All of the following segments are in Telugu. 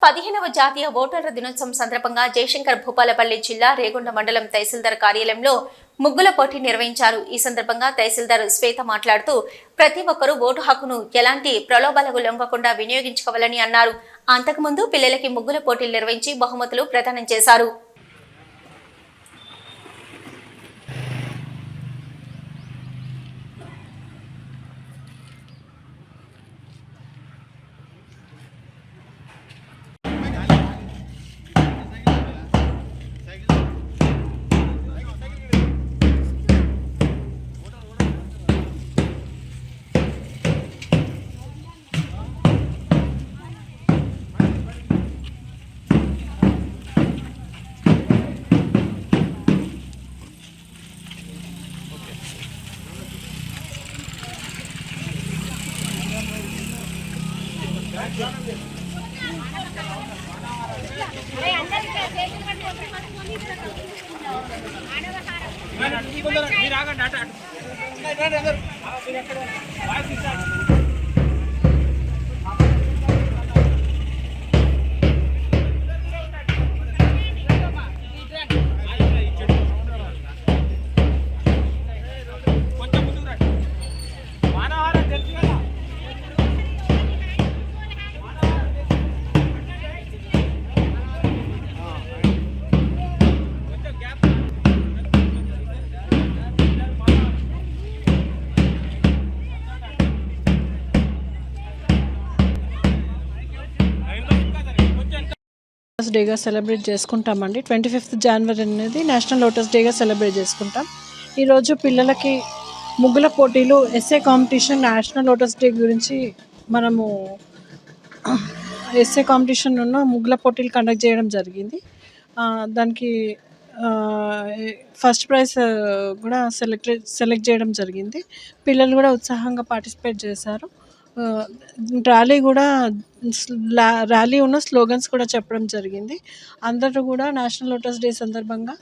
15వ జాతీయ ఓటర్ల దినోత్సవం సందర్భంగా జయశంకర్ భూపాలపల్లి జిల్లా రేగొండ మండలం తహసీల్దార్ కార్యాలయంలో ముగ్గుల పోటీ నిర్వహించారు. ఈ సందర్భంగా తహసీల్దార్ శ్వేత మాట్లాడుతూ ప్రతి ఒక్కరూ ఓటు హక్కును ఎలాంటి ప్రలోభాలకు లొంగకుండా వినియోగించుకోవాలని అన్నారు. అంతకుముందు పిల్లలకి ముగ్గుల పోటీలు నిర్వహించి బహుమతులు ప్రదానం చేశారు. డేగా సెలబ్రేట్ చేసుకుంటామండి. 25th జనవరి అనేది నేషనల్ లోటస్ డేగా సెలబ్రేట్ చేసుకుంటాం. ఈరోజు పిల్లలకి ముగ్గుల పోటీలు, essay competition, national lotus day గురించి మనము ఎస్ఏ కాంపిటీషన్ ముగ్గుల పోటీలు కండక్ట్ చేయడం జరిగింది. దానికి ఫస్ట్ ప్రైజ్ కూడా సెలెక్ట్ చేయడం జరిగింది. పిల్లలు కూడా ఉత్సాహంగా పార్టిసిపేట్ చేశారు. ర్యాలీ స్లోగన్స్ కూడా చెప్పడం జరిగింది. అందరూ కూడా నేషనల్ లోటస్ డే సందర్భంగా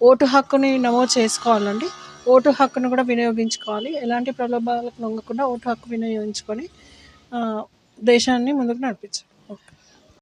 ఓటు హక్కుని నమోదు చేసుకోవాలండి. ఓటు హక్కును కూడా వినియోగించుకోవాలి. ఎలాంటి ప్రలోభాలకు లొంగకుండా ఓటు హక్కు వినియోగించుకొని దేశాన్ని ముందుకు నడిపించాలి.